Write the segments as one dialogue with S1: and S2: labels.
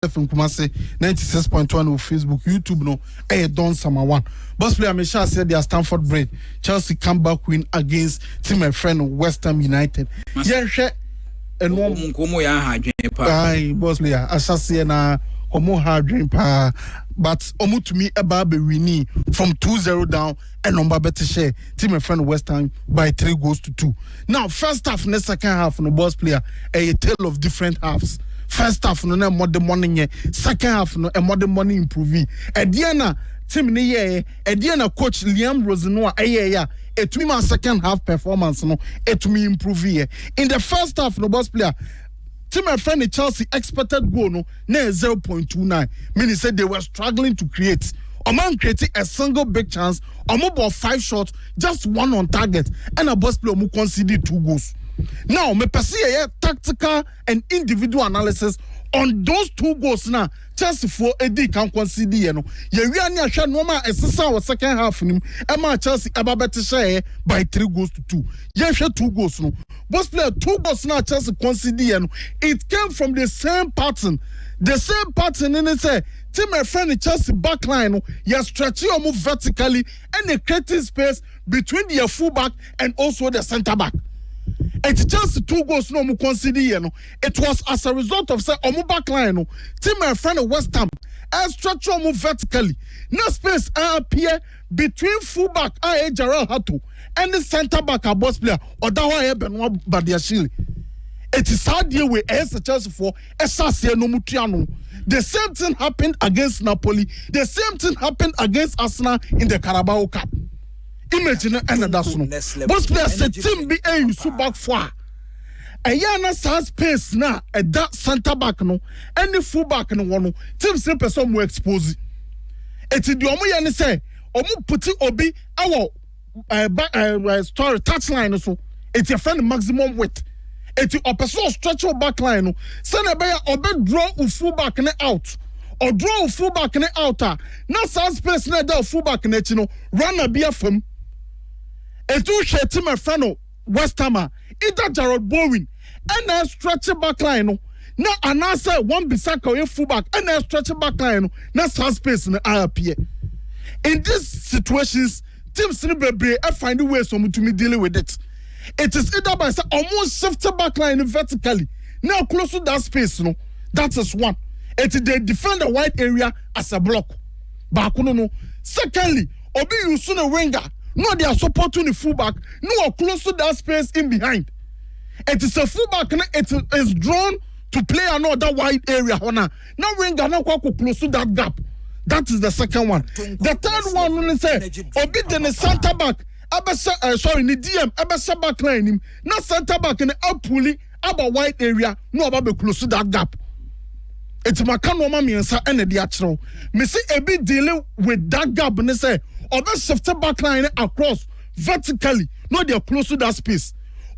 S1: FM Kumase 96.1 on Facebook, YouTube no. Don Summer One. Boss player Michelle said they are Stamford Bridge. Chelsea comeback win against team my friend West Ham United. Yeah, share and one boss player. I shall say na omo hard dream pa. But omu to me about Berini from 2-0 down and number better share team my friend West Ham by 3 goals to 2. Now first half and second half no boss player a tale of different halves. First half no more the morning, second half no more the morning improving. Ediana team ni ye, Ediana coach Liam Rosenoa it me my second half performance no it me improve here. In the first half no boss player team my friend Chelsea expected goal no 0.29. Meaning said they were struggling to create. Oman created a single big chance. Omo ball 5 shots, just 1 on target, and a boss player who conceded 2 goals. Now, me perceive a tactical and individual analysis on those 2 goals now. Chelsea for Eddie can concede, you know. You really share normal SSR second half nim. Emma Chelsea aba better share by 3 goals to 2. You share 2 goals no. Boss player 2 goals now Chelsea concede, you know. It came from the same pattern. The same pattern in it say team my friend Chelsea backline no. You stretch your move vertically and the creating space between the fullback and also the centre back. And Chelsea 2 goals no mu consider you know. It was as a result of say omu backline no. Team my friend West Ham structure move vertically. No space appear between fullback Gerald Hato and the centre back a boss player or that one Benoit Badiashile. It is hard deal with Chelsea for SRC no mutiano. The same thing happened against Napoli. The same thing happened against Arsenal in the Carabao Cup. Imagine another no. Boss player said team be a so back far. A yana sans space na at that center back no. Any full back no one. Team simple some more expose. It's the omu yani say omu puti obi our story touchline so. It's your friend maximum width. It's your person stretch your back line no. Send a bear obi draw u full back ne out. Or draw u full back ne out. Na sans space na da full back ne chino. Run a beer from. And two share team my friend West Ham either Jared Bowen and a stretch back line no an answer one Bissaka or fullback and a stretch back line no sans space in the appear. In these situations teams I find ways to me dealing with it. It is either by say almost shift back line vertically now close to that space no that is one. It is they defend the wide area as a block. But no. Secondly, obi you soon a winger. No, they are supporting the fullback. No, or close to that space in behind. It is a fullback. It is drawn to play another wide area. Now, winger now close to that gap. That is the second one. The third one, when they say, Obi the center back. Sorry, the DM. Abasa back line him. Not center back in the up pulley about wide area. No, about close to that gap. It's my canoma me and the actual. Me see a bit dealing with that gap and they say. Or the shift back line across vertically. No, they are close to that space.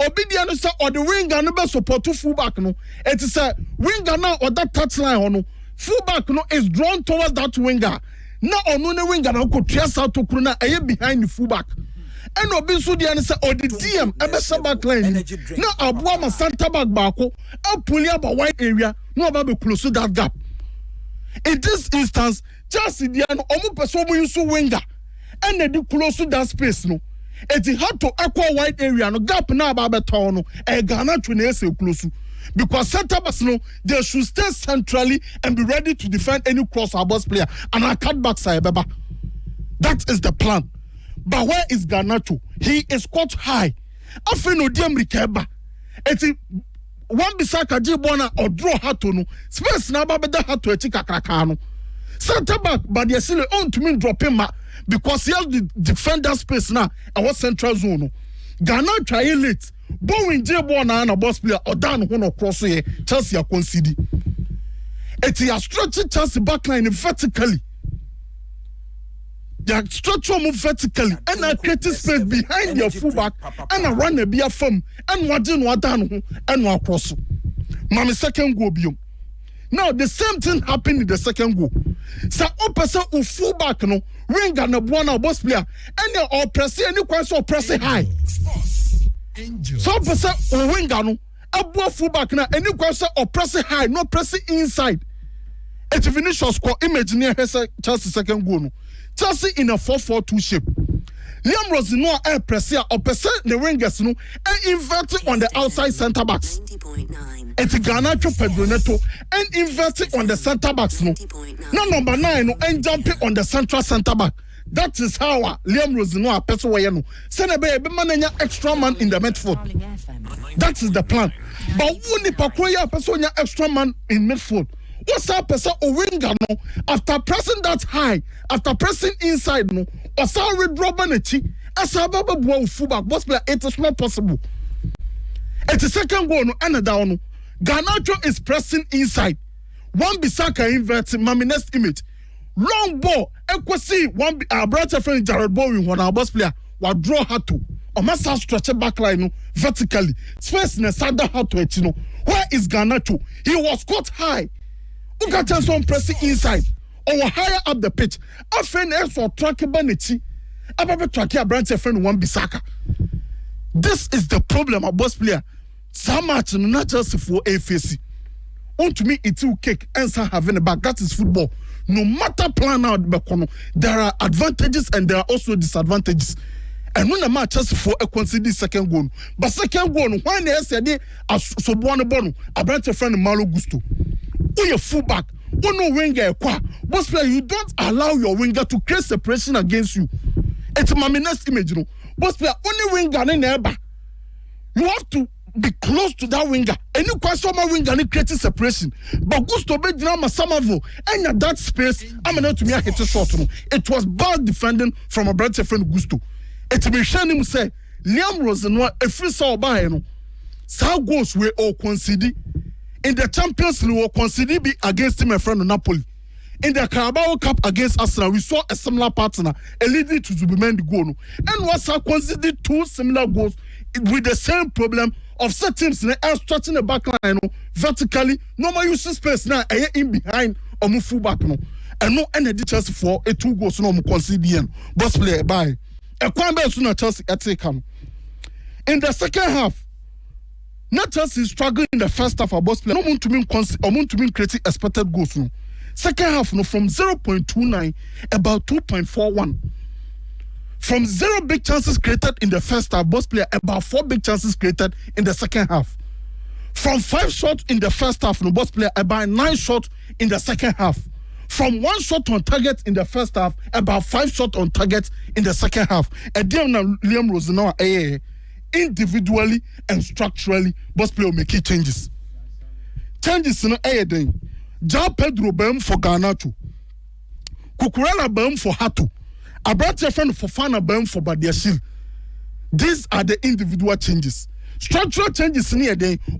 S1: Obedience or the winger no support to fullback no. It is a winger now or that touch line no. Fullback no is drawn towards that winger. Now on no winger no could trace out to Kruna behind the fullback. And obisu the answer or the DM ebesa back line. Now abuama center back bako. I'll pull up a wide area. No about be close to that gap. In this instance, just the omu person we use winger. And they do close to that space no. It's hard to equal wide area no gap na about town no. Ghana to say close because center backs no they should stay centrally and be ready to defend any cross our boss player and I cut back side baba. That is the plan. But where is Garnacho? He is quite high. Afi no diam rikeba. It's one Bissaka Jibona or draw hato no space na baba da hato echika kraka no. Center back but they still on to me drop him because he has the defender space now and what central zone. Ghana try late. Bowen J Bona and a boss player or down one across here. Chelsea are conceding. It's a stretching Chelsea backline vertically. They structure move vertically and a creating space behind your fullback and a run a beer firm and what down and one cross. Mama second goal biom. Now the same thing happened in the second goal. So person who fullback no winger na buona boss player and they all press any question press high. So person who winger no abu fullback na any question or press high no press inside. It's Vinicius score. Imagine here Chelsea second goal. No. Chelsea in a 4-4-2 shape. Liam Rosino air pressia or percent the wingers no and inverted on the outside centre backs. It's Garnacho Pedro Neto and inverted on the centre backs no. Now number 9 no and jumping on the central centre back. That is how Liam Rosino a person way no. Send a baby man extra man in the midfield. That is the plan. But when the Pakoya person extra man in midfield. What's up, person or winger no? After pressing that high, after pressing inside no, or sorry dropping a cheek, as a baba boy fullback, boss player, it is not possible. It's the second goal no, and down no. Garnacho is pressing inside. One Bissaka inverting, my next image. Long ball, equasi one brother friend Jared Bowen, one our boss player, what draw her to. Or must have stretched back line no, vertically. First in a sada how to it, you know. Where is Garnacho? He was caught high. Who got chance on pressing inside or higher up the pitch? A friend else or track Banichi. A baby track your branch friend one Bissaka. This is the problem of boss player. So much not just for AFC. On to me, it will cake and having a back. That is football. No matter plan out there are advantages and there are also disadvantages. And when a match just for a considered second goal, but second goal, when they say so one bono, a branch friend Malo Gusto. Who your fullback? Who no winger? Boss player, you don't allow your winger to create separation against you. It's my next image, you know. Boss player, only winger in the you have to be close to that winger. And you can some winger and creating separation. But Gusto be drama Samavo and at that space, I'm not to me a hit a shot. It was bad defending from a brother friend Gusto. It's me showing him say Liam Rosenwa a free saw by no. So goes we all concede. In the Champions League, we consider be against him, a friend of Napoli. In the Carabao Cup against Arsenal, we saw a similar partner, a leading to Zubimendi goal. And was considered 2 similar goals with the same problem of set teams stretching the back line vertically. No more using space now, in behind or move full back. And no energy Chelsea for a 2 goals no more conceding. Boss player by a quite soon Chelsea at come. In the second half, not Chelsea struggling in the first half of boss play. No want to mean creating expected goals. No. Second half, no, from 0.29 about 2.41. From 0 big chances created in the first half, boss player about 4 big chances created in the second half. From 5 shots in the first half, no, boss player about 9 shots in the second half. From 1 shot on target in the first half, about 5 shots on target in the second half. And then Liam Rosino, individually and structurally, boss player make changes. Changes in the João Pedro Bem for Garnacho, Cucurella Bem for Hato, Abrante friend for Fana Bem for Badiashil. These are the individual changes. Structural changes in here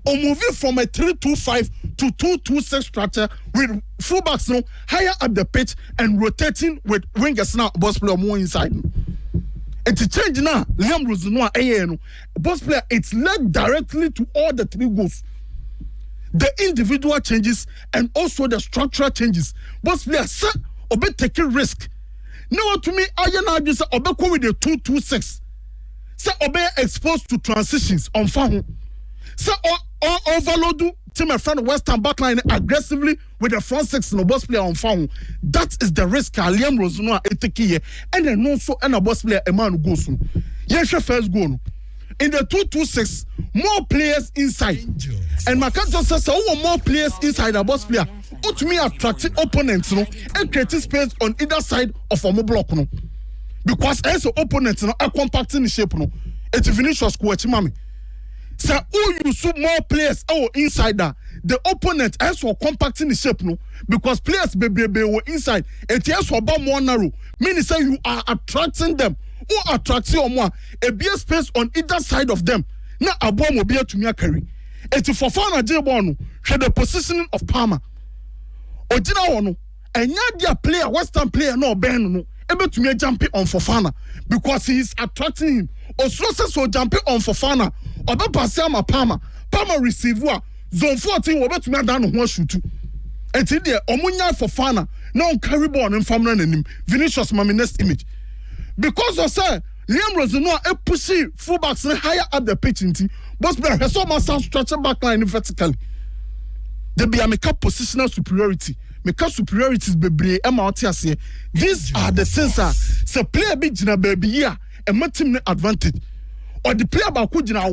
S1: or moving from a 3-2-5 to 2-2-6 structure with fullbacks now higher up the pitch and rotating with wingers now boss player more inside. It's a change now. Liam Rosino, boss player, it's led directly to all the 3 goals. The individual changes and also the structural changes. Boss player, sir, obe taking risk. No, to me, I now just obe go with the 2-2-6. Sir, obe exposed to transitions on phone. Sir, or overload to my friend Western backline aggressively with the front 6 no boss player on phone. That is the risk Liam Rosino taking here. And then also and a boss player a man goes soon. Yes, first goal. In the 2-2-6, more players inside. And my just says, more players inside the boss player. To me, attracting opponents, and creating space on either side of a block, because as an opponent, are compacting the shape, it's Vinicius Kuachimami. So, you see more players inside that. The opponent as for compacting the shape, because players were inside. It is about more narrow. Meaning, say you are attracting them. Who attracts you more? A beer space on either side of them. Now, a bomb will be to me carry. It's for fun a J1. Show the positioning of Palmer. Ojina and your player, Western player, no Ben, no, able to me jumping on Fofana because he is attracting him. Or so jumping on Fofana. Or the Passama Palmer. Palmer receiver. Zone 14 will bet me down on one shoot. And today, Omunya Fofana. Now carry ball and family and him. Vinicius, my next image. Because of say Liam Rosino a pushing fullbacks higher up the pitch into boss player has so much structure back line vertically. There be a make up positional superiority make superiorities bebre e ma ote ase. These are the sensor say player be gina baby here and my team advantage. Or the player back who jina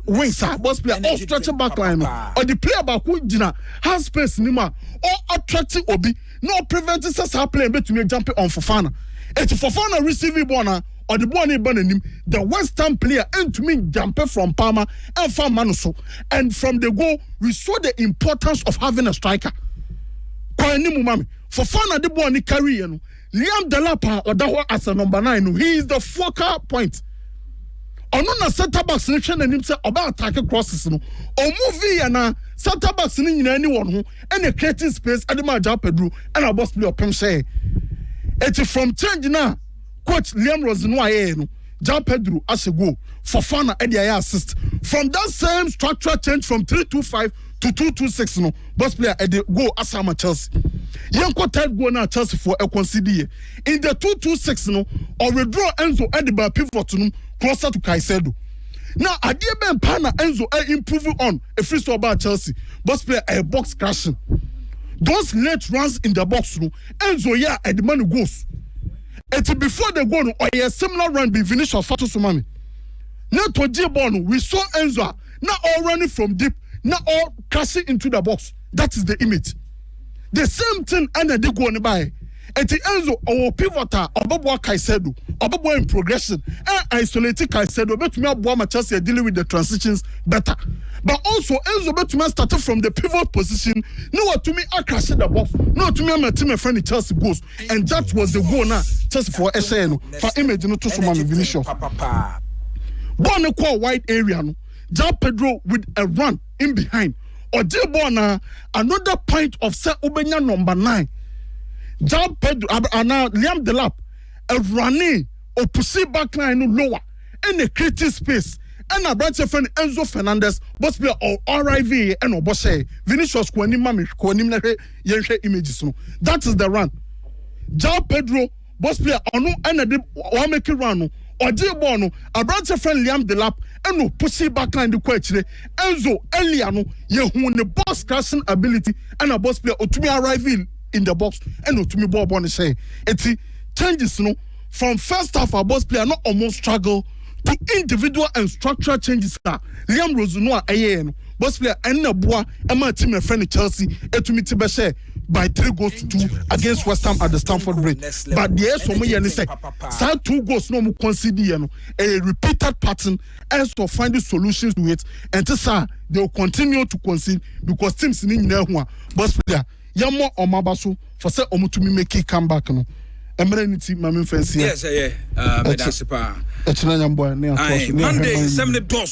S1: wings boss player or stretch back line or the player back who jina has space nima or attracting obi no preventing us playing between jumping on Fofana. It's Fofana receiving bona or the one in him the West Ham player and to me jumper from Palma and from Manuso, and from the goal we saw the importance of having a striker. Kwa ni mumami Fofana the one carry Liam Delapa or that one as a number 9. He is the focal point. Ono na center back selection and him say oba attack crosses no o movie na center back ni nyina ni won ho and creating space adema ja Pedro and a boss play opem say it from change na coach Liam Roseno aye no ja Pedro as a go for fun and the assist from that same structure change from 3-2-5 to 2-2-6 no boss player at the go asama Chelsea yanko third goal na Chelsea for a consider in the 2-2-6 no or withdraw Enzo at the pivot no closer to Caicedo. Now, idea ben pana Enzo improving on a free throw by Chelsea. Boss player a box crashing. Those late runs in the box room, Enzo yeah and the money goes. And before they go or a similar run be Vinicius Fatu Sumami. Now to J-Bono, we saw Enzo not all running from deep, not all crashing into the box. That is the image. The same thing and they go on by. And the Enzo or pivoter or Bobo Caicedo or Bobo in progression and isolated Caicedo but me Bobo Chelsea dealing with the transitions better. But also Enzo but me started from the pivot position. No what to me I crashed the box. No to me my team and friend Chelsea goes. And that was the goal now Chelsea for SN for image no to some Vinicius. Born a wide area no. Ja Pedro with a run in behind. Or J-Bona another point of set Ubenya number 9. Ja Pedro now Liam Delap a running or pussy back line lower in a creative space and a branch of friend Enzo Fernandez boss player or RIV and Oboshe Vinicius Kwani Mami Kwani Yenche images no. That is the run. Ja Pedro boss player or no and a make run or J-Bono a branch of friend Liam Delap and no pussy back line the question Enzo Eliano ye who the boss crashing ability and a boss player or to me arriving in the box and to me Bob on say it changes no from first half our boss player not almost struggle to individual and structural changes that Liam Roseno aye boss player and na boa and my team friend Chelsea to me to share by 3-2 against West Ham at the Stamford Bridge. But the so many say side 2 goals no more consider a repeated pattern as to finding solutions to it and to say they will continue to concede because teams in there boss player Yamo or Mabaso for say omutumi make a comeback no. Emerenity mami fancy.
S2: Yes, yeah. Medasipa.
S1: Echina nyambo ne
S2: Monday 7